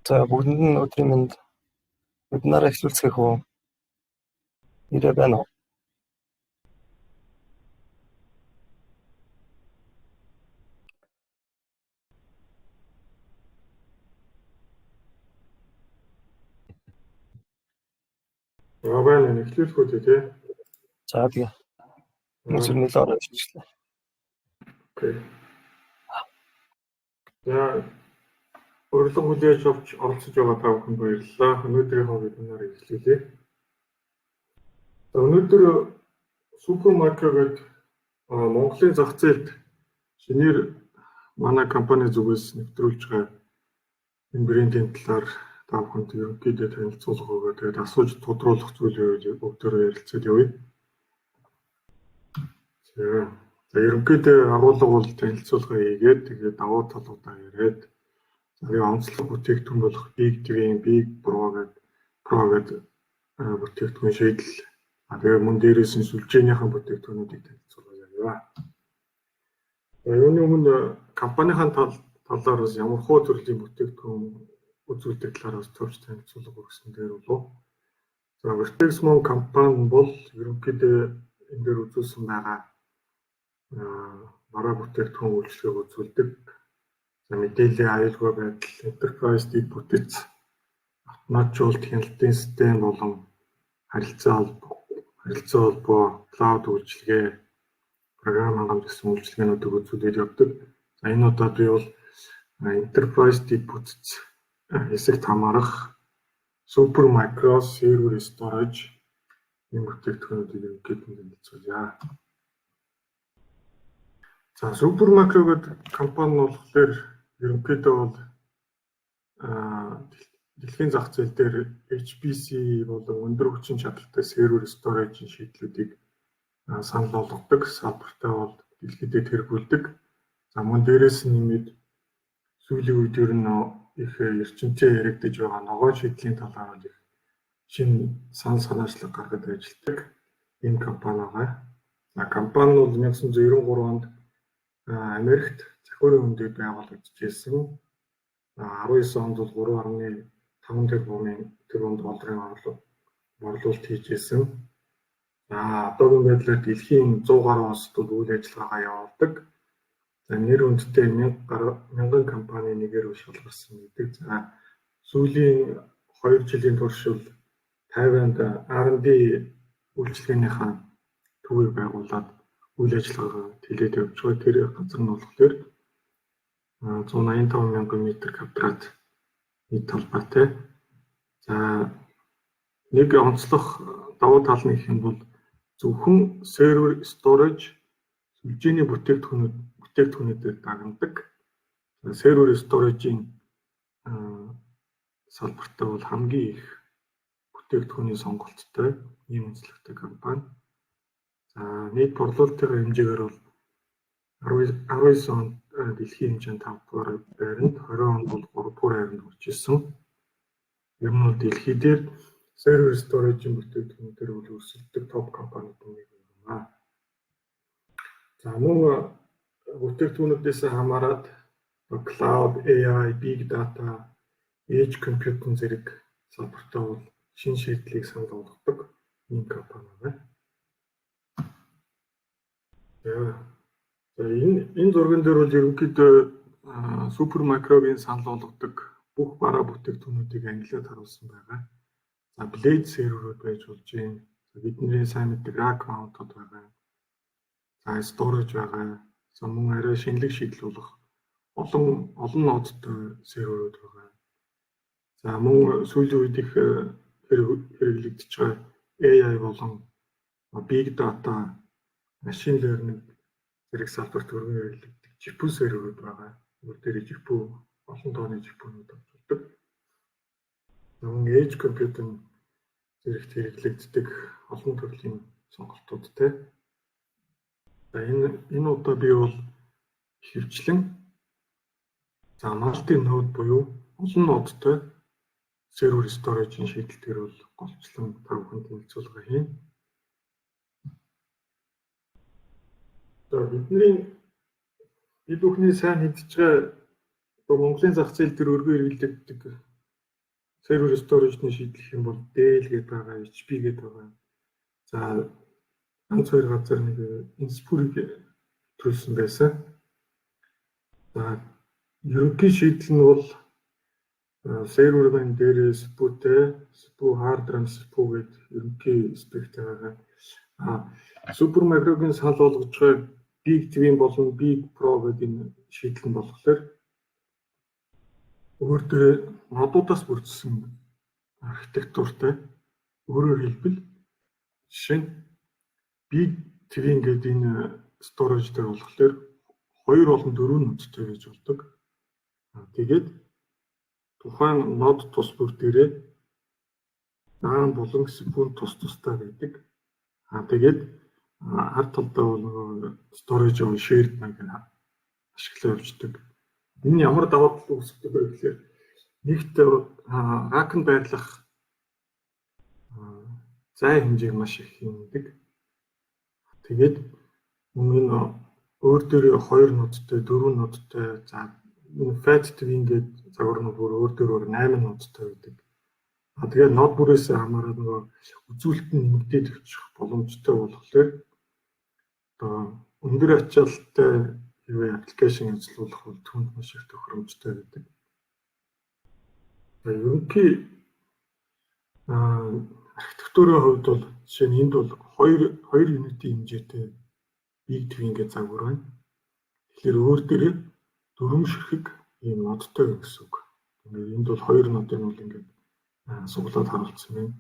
За бүгдэнд нь өдрийн мэнд вебинараа эхлүүлцгээх үү? Нэрээ байна уу? Байна эхлүүлэх үү тий. За тэгээ. Нүсэр нэлээд ороо шилжлээ. Окей. За урилга хүлээж авч оролцож байгаа та бүхэнд баярлалаа. Өнөөдрийнхөө вебинарыг эхлүүлье. За өнөөдөр Супермаркет гэдэг Монголын зах зээлд шинээр манай компани зүгээс нэвтрүүлж байгаа энэ брендийн талаар та бүхэнд ерөнхийдөө танилцуулах өгөө. Тэгээд асууж тодруулах зүйлээ бүгдээрээ ярилцаад явъя. За ерөнхийдөө агуулга бол танилцуулга хийгээд тэгээд давуу талуудаа яриад за онцлог бүтээгдэхүүн болох Big Dream, Big Pro гэдэг бүтээгдэхүүн шийдэл. Тэгээд мөн дээрээс нь сүлжээнийхэн бүтээгдэхүүнүүдийг танилцуулга яваа. За юуны өмнө компанийн талаар бас ямар хөө төрлийн бүтээгдэхүүн үзүүлдэг талаар бас товч танилцуулга өгсөн дээр болов. За Vertexmon компани бол ерөнхийдөө энэ дээр үзүүлсэн байгаа бараа бүтээгдэхүүн үйлчлэгийг үзүүлдэг. За мэдээллийн аюулгүй байдал, enterprise дэд бүтэц, автоматжуулалт, хяналтын систем болон харилцаа холбоо, cloud үйлчилгээ, програм хангамж гэсэн үйлчилгээнүүдийг үзүүлээд явдаг. За энэ удаад би бол enterprise дэд бүтэц хэсэгт хамаарах Supermicro server storage энэ бүтээгдэхүүнүүдийг ерөнхийдөө танилцуулъя. За Supermicro гэдэг компани нь болохоор ерөнхийдөө бол дэлхийн зах зээл дээр HPC болон өндөр хүчин чадалтай сервер storage шийдлүүдийг санал болгодог. Салбартаа бол дэлхийдээ тэргүүлдэг. За мөн дээрээс нь нэмээд сүүлийн үед ер нь их эрчимтэй яригдж байгаа ногоон шийдлийн талаар их шинэ санал санаачлаг гаргаж ажилладаг энэ компани байгаа. За компани нь бол 1993 онд Америкт захиурын үндэд байгуулагдчихсэн. 19 онд бол 3.5 тэрбум долларын борлуулалт хийжсэн. За одоогийн байдлаар дэлхийн 100 гаруй улсад үйл ажиллагаагаа явуулдаг. За нэр хүндтэй 1000 компани нэгээр шалгарсан гэдэг. За сүүлийн 2 жилийн турш бол Тайванд R&D үйлчилгээнийхээ төвийг байгуулад үйл ажиллагаагаа тэлээд явж байгаа. Тэр газар нь болохоор 185,000 м2 нийт талбайтай. За нэг онцлог давуу тал нь их юм бол зөвхөн server storage сүлжээний бүтээгдэхүүнүүдэд дагнадаг. Server storage-ийн салбартаа бол хамгийн их бүтээгдэхүүний сонголттой ийм онцлогтой компани. За нийт борлуулалтын хэмжээгээр бол 19 онд дэлхийн хэмжээнд 5 дугаар байранд, 20 онд бол 3 дугаар байранд хүрч ирсэн. Ер нь бол дэлхий дээр server storage-ийн бүтээгдэхүүнээр бол өрсөлддөг топ компаниуд нэг юм. За мөн бүтээгдэхүүнүүдээс хамаарат cloud, AI, big data, edge computing зэрэг салбартаа бол шинэ шийдлийг санал болгодог ийм компани байна. За энэ зурган дээр бол ерөнхийдөө Supermicro-гийн санал болгодог бүх бараа бүтээгдэхүүнүүдийг англиар харуулсан байгаа. За Blade серверүүд байж болж байна. Бидний сайн мэддэг rack mount-ууд байгаа. За storage байгаа. За мөн арай шинэлэг шийдэл болох олон нодтой серверүүд байгаа. За мөн сүүлийн үед их хэрэглэгдэж байгаа AI болон big data, machine learning зэрэг салбарт өргөн хэрэглэгдэх GPU серверүүд байгаа. Өөр дээр GPU олон тооны GPU-нууд авчирдаг. Мөн edge computing зэрэгт хэрэглэгддэг олон төрлийн сонголтуудтай. За энэ удаа би бол хөвчлэн за multi node буюу олон нодтой server storage-ийн шийдэлтэр бол голчлон та бүхэнд танилцуулга хийнэ. За бид бүхний сайн мэдж байгаа Монголын зах зээл дээр өргөн хэрэглэгддэг server storage-ны шийдэх юм бол Dell гэдэг байгаа, HP гэдэг байгаа. За ганц хоёр газар нэг Inspur-ыг төлсөн байсан. За ерөнхий шийдэл нь бол серверын дээр SPU-тэй, SPU hard RAM SPU гэдэг ерөнхий спектэй байгаа. Супер макрогийн санал болгож байгаа Big Twin болон Big Pro гэдэг энэ шийдэл нь болохоор өөр дээр модуудаас бүрдсэн архитектуртай. Өөрөөр хэлбэл жишээ нь Big Twin гэдэг энэ storage дээр болохоор 2 болон 4 нодтой гэж болдог. Тэгээд тухайн нод тус бүр дээрээ RAM болон CPU тус тустай байдаг. Тэгээд ард талдаа бол нөгөө storage or shared маягаар ашиглаж явждаг. Энэ ямар давуу тал үүсгдэг вэ гэхээр нэгт rack-ын байрлах зай хэмжээг маш их хэмнэдэг. Тэгээд өмнө өөр дээр 2 нодтой, 4 нодтой, за энэ Fat Twin гэдэг загвар нь бүр өөр дээр 8 нодтой байдаг. Тэгээд нод бүрээс хамаарат нөгөө үзүүлэлт нь нэмэгдээд өгчих боломжтой болохоор өндөр ачаалттай аппликейшн ажиллуулах бол түнд маш их тохиромжтой байдаг. Ерөнхий архитектурын хувьд бол жишээ нь энд бол 2 юнитийн хэмжээтэй Big Twin гэж загвар байна. Тэгэхээр өөр дээр 4 ширхэг ийм нодтой гэсэн үг. Ингээд энд бол 2 нодын бол ингээд суглаад харуулсан байна.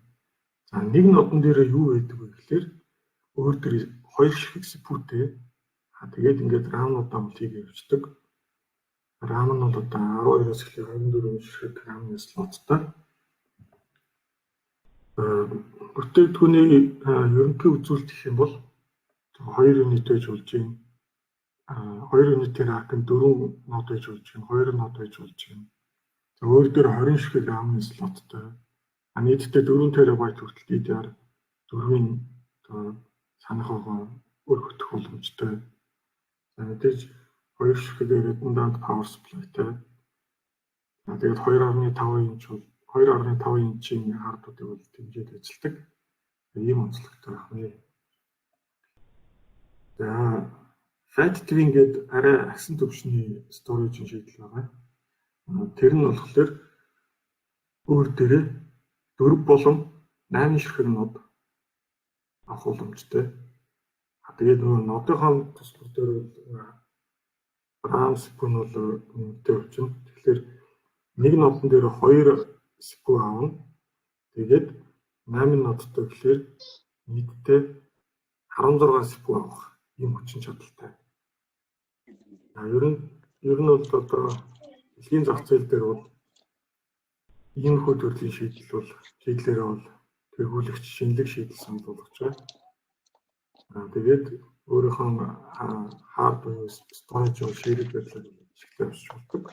За нэг нодон дээр юу байдаг вэ гэхээр өөр дээр 2 ширхэг CPU-тэй. Тэгээд ингээд RAM-уудаа бол хийгээ явждаг. RAM нь бол одоо 12-оос эхлэх 24 ширхэг RAM-ны слоттой. Бүтээгдэхүүний ерөнхий үзүүлэлт гэх юм бол 2 юнит байж болж байна. 2 юнитээр хакн 4 нод байж болж байна. 2 нод байж болж байна. За өөр дээр 20 ширхэг RAM-ны слоттой. Нийтдээ 4 терабайт хүртэл DDR 4-ийн санах байгаа өргөх боломжтой. За мэдээж 2 ширхэг redundant power supply-тай. Тэгээд 2.5 инч бол 2.5 инчийн хардуудыг бол дэмжиж ажилладаг. Ийм онцлогтой байна. За Fat Twin гэдэг арай агсан төвшний storage шийдэл байгаа. Тэр нь болохоор өөр дээрээ 4 болон 8 ширхэг нод авах боломжтой. Тэгээд нөгөө нодынхон туслах дээр бол RAM CPU нь бол нэмэгдээ явчихна. Тэгэхээр нэг нодон дээр 2 CPU аавна. Тэгээд 8 нодтой гэхээр нийтдээ 16 CPU авах юм хүчин чадалтай. Ер нь бол одоо дэлхийн зах зээл дээр бол иймэрхүү төрлийн шийдлээрээ бол тэргүүлэгч шинэлэг шийдэл санал болгож байгаа. Тэгээд өөрийнхөө hard буюу storage shared байдлаар ашиглаж явуулдаг.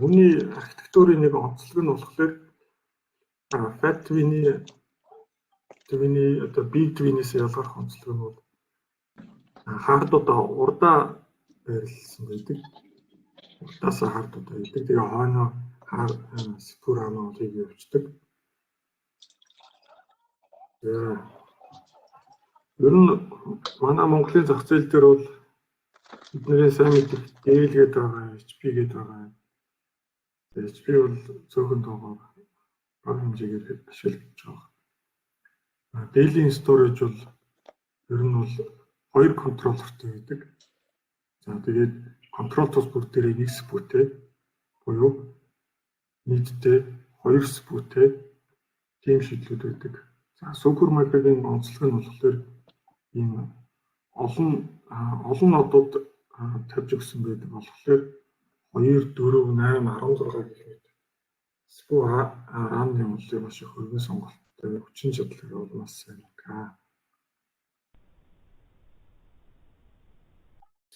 Үүний архитектурын нэг онцлог нь болохоор Fat Twin-ийн одоо Big Twin-ээс ялгарх онцлог нь бол хардуудаа урдаа байрлсан байдаг. Урдаасаа хардуудаа байдаг. Тэгээ хойноо CPU RAM-аа хийгээ явуулдаг. Ер нь манай Монголын зах зээл дээр бол бидний сайн мэддэг Dell гэдэг байгаа, HP гэдэг байгаа. HP бол цөөхөн тоогоор бага хэмжээгээр ашиглаж байгаа. Dell-ийн storage бол ер нь бол 2 контроллертэй байдаг. За тэгээд контрол тус бүр дээр 1 CPU-тэй буюу нийтдээ 2 CPU-тэй тийм шийдлүүд байдаг. За супер макрогийн онцлог нь болохоор ийм олон нодууд тавьж өгсөн байдаг болохоор 2, 4, 8, 16 гэх мэт CPU RAM-ны онцлог маш их өргөн сонголттой хүчин чадал бол маш сайн байна.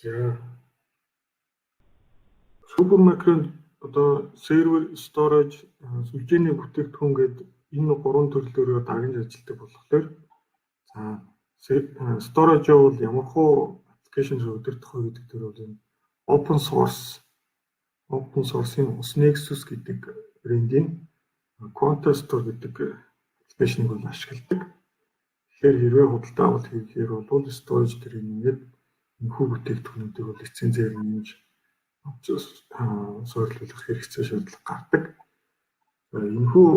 За супер макронд одоо сервер, storage, сүлжээний бүтээгдэхүүн гэдэг энэ 3 төрлөөрөө дагнж ажилладаг болохоор за storage бол ямархуу application удирдах вэ гэдэг дээр бол энэ open source open source-ийн Nexus гэдэг брендийн Quanta Store гэдэг аппликейшнийг бол ашигладаг. Тэгэхээр хэрвээ худалдаа авалт хийхээр бол storage дээр нэмээд энэхүү бүтээгдэхүүнүүдийг бол лицензээр нэмж суурлуулах хэрэгцээ шаардлага гардаг. Энэхүү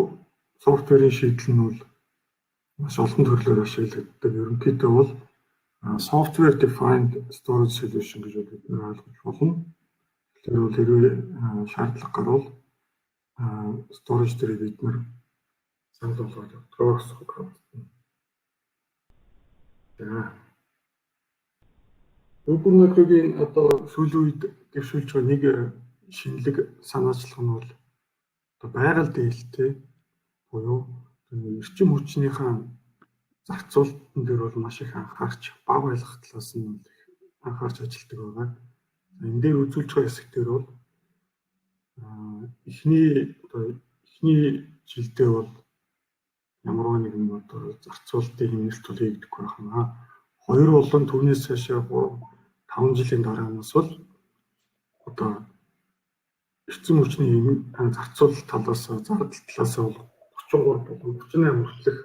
софтверийн шийдэл нь бол маш олон төрлөөр ашиглагддаг. Ерөнхийдөө бол software defined storage solution гэж бид ойлгож болно. Тэгэхээр бол хэрвээ шаардлага гарвал storage дээр бид санал болгоод явуулах гэсэн үг байна. За. Supermicro-гийн одоо сүүлийн үед дэвшүүлж байгаа нэг шинэлэг санаачлах нь бол одоо байгаль дээлтэй буюу эрчим хүчнийхээ зарцуулалтын дээр бол маш их анхаарч баг байлгах талаас нь анхаарч ажилладаг байгаа. Энэ дээр үзүүлж байгаа хэсэг дээр бол эхний жилдээ бол ямар нэгэн одоо зарцуулалтыг нэмэлт хийгдэх байх юм аа. 2 болон түүнээс цаашаа 5 жилийн дараанаас бол одоо эрчим хүчний зарцуулалт талаас зардал талаас бол 33 болон 48 хүртэлх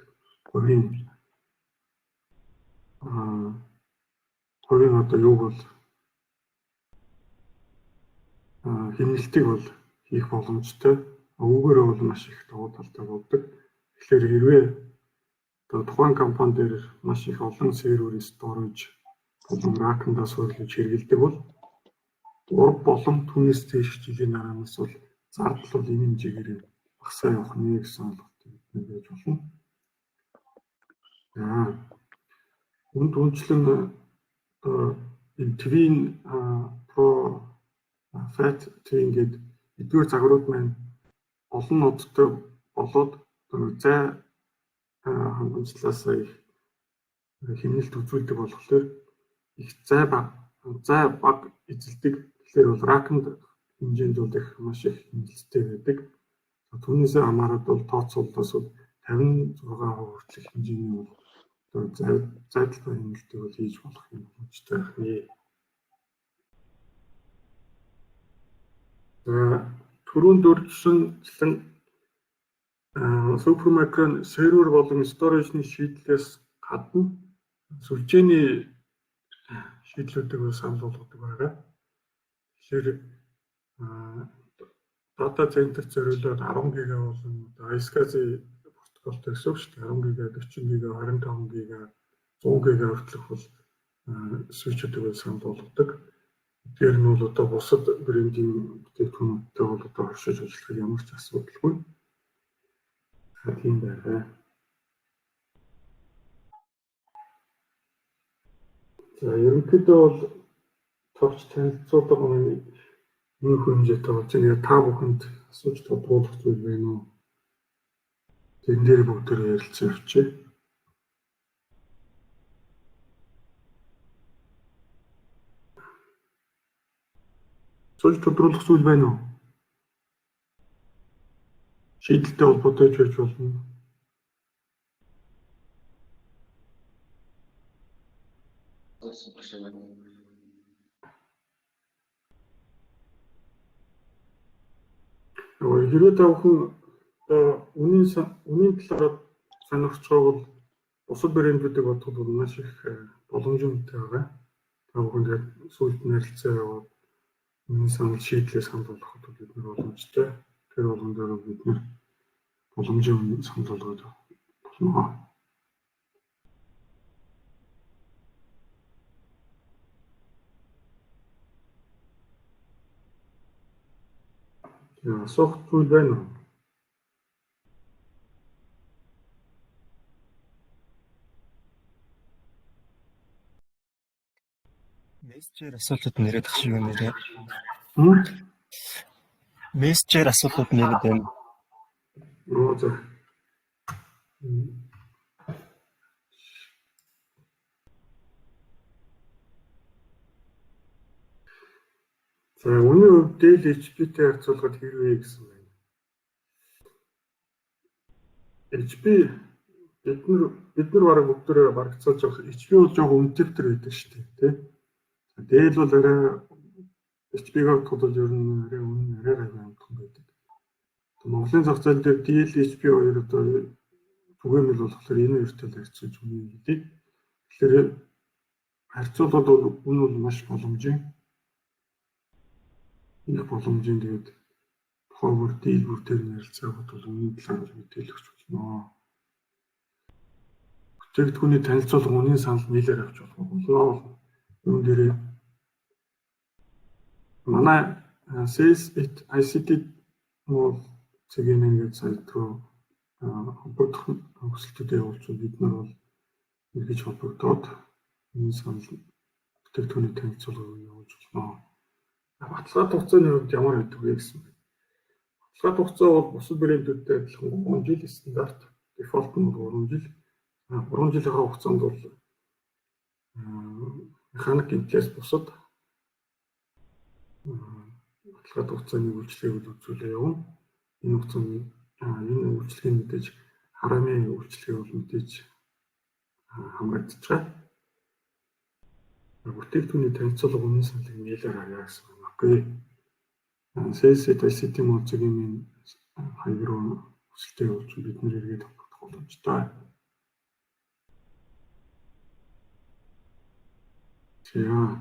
хувийн одоо юу бол хэмнэлтийг бол хийх боломжтой. Үүгээрээ бол маш их давуу талтай болдог. Тэгэхээр хэрвээ тухайн компани дээр маш их олон серверийн storage болон rack-ндаа суурлаж хэрэгэлдэг бол 3 болон түүнээс дээш жилийн дараанаас бол зардал бол энэ хэмжээгээр багасаа явах нэ гэсэн ойлголтыг бид нээж болно. Үнд үнчлэн энэ Twin Pro Fat Twin гэдэг эдгээр загварууд маань олон нодтой болоод зай хангамжлаас их хэмнэлт үзүүлдэг болохоор их зай баг эзэлдэг. Тэгэхээр бол rack-нд хэмжээнд бол их маш их хэмнэлттэй байдаг. Түүнээсээ хамаарат бол тооцоололоос 56% хүртэлх хэмжээний бол зайдлын хэмнэлтийг бол хийж болох юм боломжтой байна. Түрүүнд дурдсанчлан Supermicro сервер болон storage-ны шийдлээс гадна сүлжээний шийдлүүдийг санал болгодог байгаа. Тэгэхээр дата центр зориулаад 10 ГБ болон iSCSI протоколтой гэсэн үг шүү дээ. 10 ГБ, 40 ГБ, 25 ГБ, 100 ГБ хүртэлх бол switch-үүдийг санал болгодог. Тэр нь бол одоо бусад брендийн бүтээгдэхүүнүүдтэй бол одоо оршиж ажиллах ямар ч асуудалгүй. Тийм байна. За ерөнхийдөө бол товч танилцуулга нэг хэмжээтэй болж байгаа. Та бүхэнд асууж тодруулах зүйл байна уу? Тэн дээр бүгдээр ярилцсан явчих. Асууж тодруулах зүйл байна уу? Шийдэлтэй холбоотой ч байж болно. Хэрвээ та бүхэн үнийн талаар сонирхож байгаа бол бусад брэндүүдийг бодоход бол маш их боломжтой байгаа. Та бүхэн сүүлд нь харилцаа яваад үнийн санал шийдлээс санал болгоход бид нар боломжтой. Тэр болгон дээр бид нар боломжийн санал болгоод болно. Асуух зүйл байна уу? Мессежээр асуултууд нэрэд ах шиг юм нэрээ. Мессежээр асуултууд нэрэд байна. За үүний хувьд Dell HP-тэй харьцуулахад хэрвээ гэсэн байна. HP бид нар бараг бүгдөө барагцааж явах HP бол жоохон үнэтэйгтэр байдаг шүү дээ, тий. Dell бол арай HP-г бодоход ер нь арай үнэ арай гайван байдаг. Монголын зах зээл дээр DL HP хоёр одоо түгээмэл болохоор энэ хоёртой л харьцуулж үнэ гэдэг. Тэгэхээр харьцуулбал бол үнэ бол маш боломжийн. Их боломжийн тэгээд ховор дийлбэр дээр ярилцах бол үнэ талаар мэдээлэл өгч болно. Бүтээгдэхүүний танилцуулга үнийн санал нийлээр авч болно. Юун дээр манай Sales ICT мөн цэгийн ингээд сайт руу холбогдох хүсэлтүүдээ явуулж бид нар бол эргэж холбогдоод энэ санал бүтээгдэхүүний танилцуулгыг явуулж болно. Баталгаат хугацааны хувьд ямар байдаг вэ гэсэн бэ? Баталгаат хугацаа бол бусад брэндүүдтэй адилхан 3 жил стандарт. Дефолт нь 3 жил. 3 жилийн хугацаанд бол механик интеллект бусад баталгаат хугацааны үйлчлэгийг үзүүлээ явна. Энэ хугацааны энэ үйлчлэгийн мэдээж харааны үйлчлэгийг бол мэдээж хамгаалж байгаа. Бүтээгдэхүүний танилцуулга үнийн саналыг нийлээр харьяа гэсэн юм. Окей. Sales ICT модгийн хаяг руу хүсэлтээ явуулж бид нэр эргээд холбогдох боломжтой. За.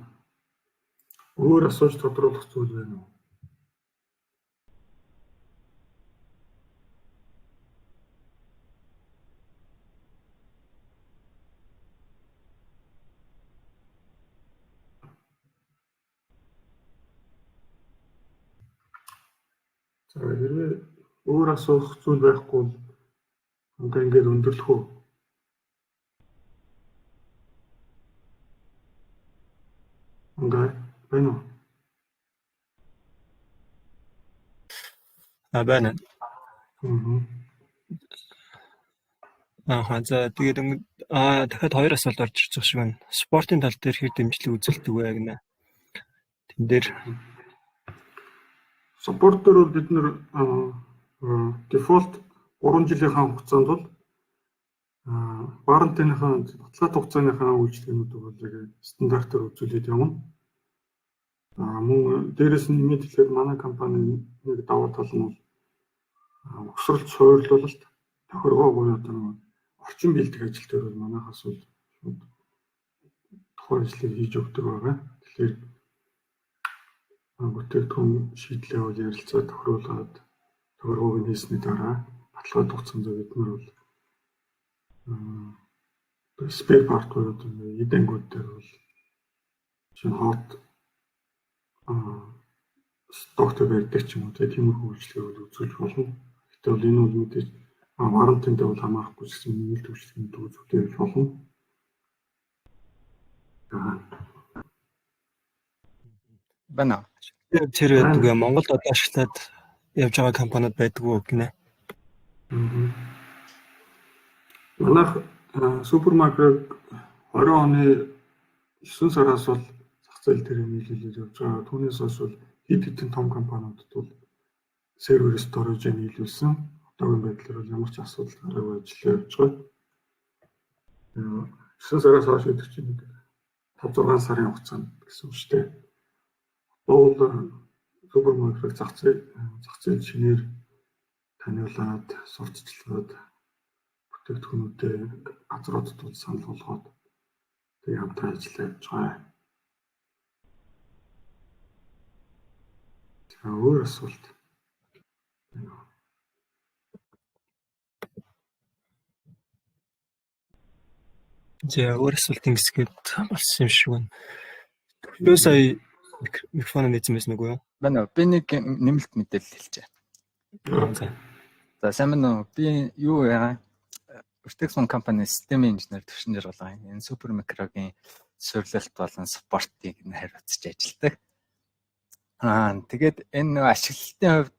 Өөр асууж тодруулах зүйл байна уу? За хэрвээ өөр асуух зүйл байхгүй бол ингээд өндөрлөх үү? Ингээд байна уу? Байна. За тэгээд дахиад хоёр асуулт орж ирж байгаа шиг байна. Спортын тал дээр хэр дэмжлэг үзүүлдэг вэ гэнэ? Тэн дээр спорт дээр бол бид нэр дефолт 3 жилийнхаа хугацаанд бол варантиныхаа баталгаат хугацааныхаа үйлчлэгнүүдийг бол яг стандартаар үзүүлээд явна. Мөн дээрээс нь нэмээд хэлэхэд манай компани нэг даваа тал нь бол угсралт суйрлуулалт тохиргоо буюу одоо орчин бэлдэх ажил дээр бол манайхаас бол тухайн ажлыг хийж өгдөг байгаа. Тэгэхээр бүтээгдэхүүн шийдлээ бол ярилцаад тохируулаад тохиргоог нь хийсний дараа баталгаат хугацаанд бид нар бол спер парт буюу эдэнгүүд дээр бол шинэ хот стоктой барьдаг ч юм уу тиймэрхүү үйлчлэгийг үзүүлж болно. Гэтэл бол энэ бол мэдээж варантинд бол хамаарахгүй гэсэн нэмэлт үйлчлэгийг үзүүлж болно. Бана. Тэр байдаг Монголд одоо ашиглаад явж байгаа компаниуд байдаг уу гинэ? Манайх супермаркет 20 оны 9 сараас бол зах зээл дээр нийлүүлээд явж байгаа. Түүнээс хойш бол хэд хэдэн том компаниудад бол сервер сториж нийлүүлсэн. Одоогийн байдлаар бол ямар ч асуудал гараагүй ажиллаж явж байгаа. 9 сараас хойш гэдэг чинь 5-6 сарын хугацаанд гэсэн үг шүү дээ. Бол супермаркет зах зээл шинээр таниулаад, сурталчлаад бүтээгдэхүүнүүдээ газруудад бол санал болгоод тэг хамтран ажиллаж явж байгаа. За өөр асуулт. За өөр асуултын хэсгээд болсон юм шиг байна. Юу сая микрофон нээсэн байсан үгүй юу? Бана. Би нэг нэмэлт мэдээлэл хэлчихье. За сайн байна уу? Би юу яа Өртөгсөн компани системийн инженер төвшинээр байгаа. Энэ супермикрогийн суйрлалт болон спортыг хариуцж ажилладаг. Тэгээд энэ ашиглалтын хувьд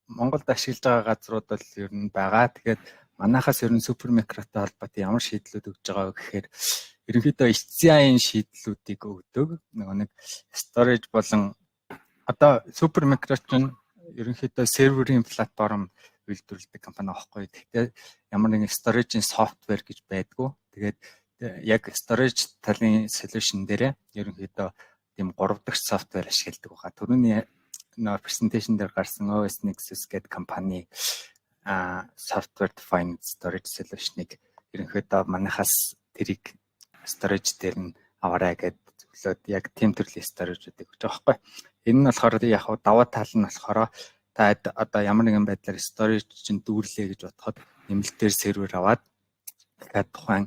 Монголд ашиглаж байгаа газрууд бол ер нь байгаа. Тэгээд манайхаас ер нь супермикротой холбоотой ямар шийдлүүд өгж байгаа вэ гэхээр ерөнхийдөө HCI-ийн шийдлүүдийг өгдөг. Нэг storage болон одоо супермикро чинь ерөнхийдөө серверийн платформ үйлдвэрлэдэг компани аахгүй. Гэхдээ ямар нэгэн storage-ийн софтвер гэж байдгүй. Тэгээд яг storage талын solution дээр ерөнхийдөө тийм 3 дахь софтвер ашигладаг байгаа. Түрүүний нөө презентацийн дээр гарсан OS Nexus гэдэг компани software defined storage solution-ыг ерөнхийдөө манайхаас тэрийг storage дээр нь аваарай гэдэг зөвлөд яг тийм төрлийн storage-уудыг өгч байгаа байхгүй. Энэ нь болохоор яг даваа тал нь болохоор та одоо ямар нэгэн байдлаар storage чинь дүүрлээ гэж бодоход нэмэлтээр сервер аваад дахиад тухайн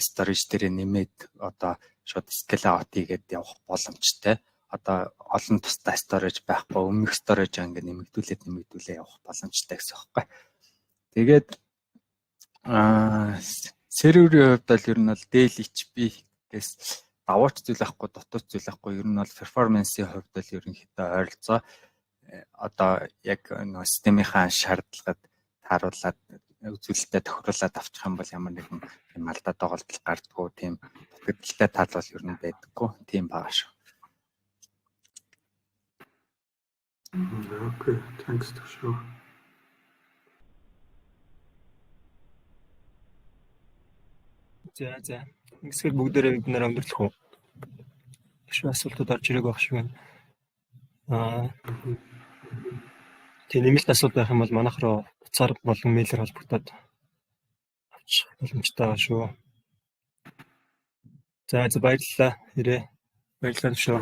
storage дээр нэмээд одоо шууд scale out хийгээд явах боломжтой. Одоо олон тустай storage байхгүй өмнөх storage ингээд нэмэгдүүлээ явах боломжтой гэсэн үг байхгүй. Тэгээд серверийн хувьд бол ер нь бол Dell HP-гээс даваач зүйл ахгүй, дотоод зүйл ахгүй, ер нь бол performance-ийн хувьд бол ерөнхийдөө ойролцоо одоо яг нөө системийнхаа шаардлагад тааруулаад үзүүлэлтэд тохируулаад авчих юм бол ямар нэгэн юм алдаа тоглолт гардггүй, тийм дутагдaltaй тал бол ер нь байдаггүй, тийм байгаа шүү. Окей, thanks төшөө. За. Ингэсгээр бүгдээрээ бид нэр өндөрлөх үү? Их асуултууд орж ирэх байх шиг байна. Тийм нэмэлт асуулт байх юм бол манайх руу утсаар болон мэйлээр холбогдоод авчих боломжтой байгаа шүү. За баярлалаа. Ирээ. Баярлалаа шүү.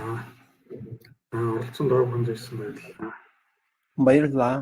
Оролцсон доо хүнд ирсэн баярлалаа. Баярлалаа.